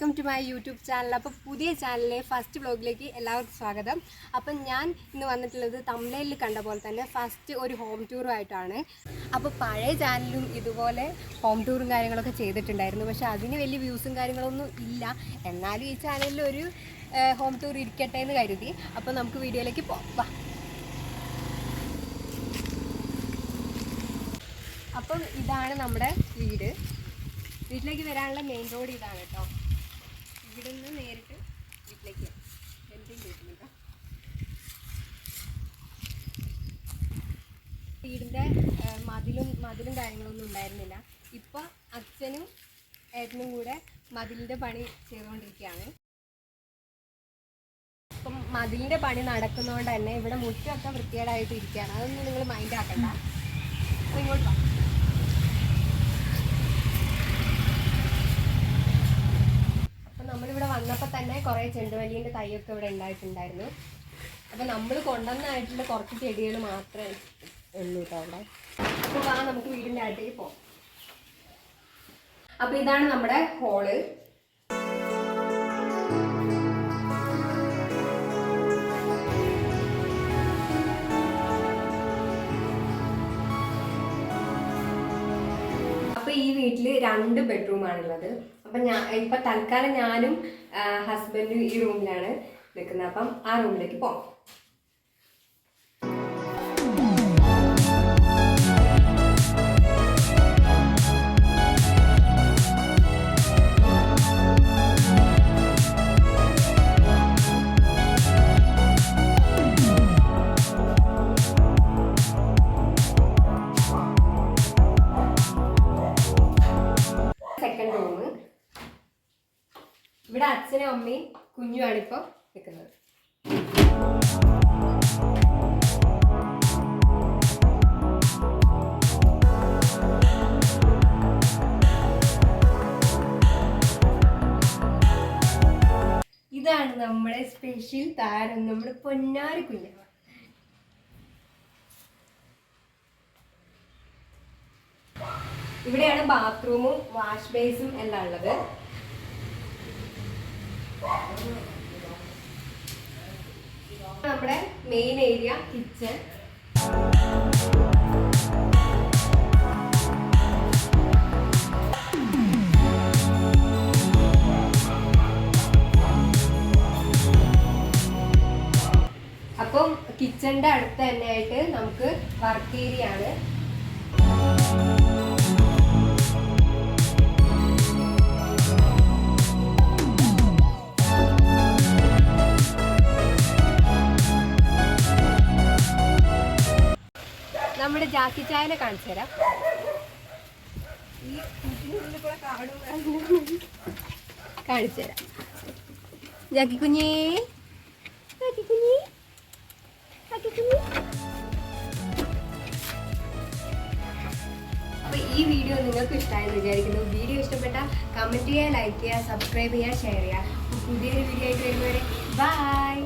Welcome to my YouTube channel. അപ്പോൾ പുതിയ ചാനലിലെ ഫസ്റ്റ് വ്ലോഗിലേക്ക് എല്ലാവർക്കും സ്വാഗതം. അപ്പം ഞാൻ ഇന്ന് വന്നിട്ടുള്ളത് തംബ്നെയിലിൽ കണ്ട പോലെ തന്നെ ഫസ്റ്റ് ഒരു ഹോം ടൂറുമായിട്ടാണ്. അപ്പോൾ പഴയ ചാനലും ഇതുപോലെ ഹോം ടൂറും കാര്യങ്ങളൊക്കെ ചെയ്തിട്ടുണ്ടായിരുന്നു. പക്ഷേ അതിന് വലിയ വ്യൂസും കാര്യങ്ങളൊന്നും ഇല്ല. എന്നാലും ഈ ചാനലിൽ ഒരു ഹോം ടൂർ ഇരിക്കട്ടെ എന്ന് കരുതി. അപ്പോൾ നമുക്ക് വീഡിയോയിലേക്ക് പോവാം. അപ്പം ഇതാണ് നമ്മുടെ വീട്ടിലേക്ക് വരാനുള്ള മെയിൻ റോഡ് ഇതാണ് കേട്ടോ. ഇവിടെ നിന്ന് നേരിട്ട് വീട്ടിലേക്ക് കേട്ടോ. വീടിൻ്റെ മതിലും കാര്യങ്ങളൊന്നും ഉണ്ടായിരുന്നില്ല. ഇപ്പം അച്ഛനും ഏട്ടനും കൂടെ മതിലിൻ്റെ പണി ചെയ്തുകൊണ്ടിരിക്കുകയാണ്. അപ്പം മതിലിൻ്റെ പണി നടക്കുന്നതുകൊണ്ട് തന്നെ ഇവിടെ മുറ്റമൊക്കെ വൃത്തികേടായിട്ട് ഇരിക്കുകയാണ്. അതൊന്നും നിങ്ങൾ മൈൻഡ് ആക്കണ്ട. അപ്പോൾ ഇങ്ങോട്ട് വാ. നമ്മളിവിടെ വന്നപ്പോൾ തന്നെ കുറേ ചെണ്ടുമല്ലീൻ്റെ തൈയൊക്കെ ഇവിടെ ഉണ്ടായിട്ടുണ്ടായിരുന്നു. അപ്പോൾ നമ്മൾ കൊണ്ടുവന്നായിട്ടുള്ള കുറച്ച് ചെടികൾ മാത്രമേ ഉള്ളൂ കേട്ടോ അവിടെ. അപ്പോൾ വാ നമുക്ക് വീടിൻ്റെ അടുത്തേക്ക് പോകാം. അപ്പോൾ ഇതാണ് നമ്മുടെ ഹോള്. അപ്പോൾ ഈ വീട്ടിൽ 2 ബെഡ്റൂമാണുള്ളത്. അപ്പം ഇപ്പം തൽക്കാലം ഞാനും ഹസ്ബൻഡും ഈ റൂമിലാണ് നിൽക്കുന്നത്. അപ്പം ആ റൂമിലേക്ക് പോകാം. Second room. ഇവിടെ അച്ഛനും അമ്മയും കുഞ്ഞുമാണ് ഇപ്പോൾ നിൽക്കുന്നത്. ഇതാണ് നമ്മുടെ സ്പെഷ്യൽ താരം, നമ്മുടെ പൊന്നാരി കുഞ്ഞമ്മ. ഇവിടെയാണ് ബാത്റൂമും വാഷ് ബേസും എല്ലാം ഉള്ളത്. നമ്മുടെ മെയിൻ ഏരിയ കിച്ചൺ. അപ്പം കിച്ചണിന്റെ അടുത്ത് തന്നെ ആയിട്ട് നമുക്ക് വർക്ക് ഏരിയ ആണ്. നമ്മുടെ ജാക്കി ചായനെ കാണിച്ചു തരാം. ഈ കുഞ്ഞിനുള്ളിൽ കൂടെ കാണിച്ചു തരാം. ജാക്കി കുഞ്ഞേ, ജാക്കി കുഞ്ഞി, ജാക്കി കുഞ്ഞി. അപ്പോൾ ഈ വീഡിയോ നിങ്ങൾക്ക് ഇഷ്ടമായെന്ന് വിചാരിക്കുന്നു. വീഡിയോ ഇഷ്ടപ്പെട്ടാൽ കമൻറ്റ് ചെയ്യുക, ലൈക്ക് ചെയ്യുക, സബ്സ്ക്രൈബ് ചെയ്യുക, ഷെയർ ചെയ്യുക. പുതിയൊരു വീഡിയോ ആയിട്ട് വരുന്നവരെ ബൈ.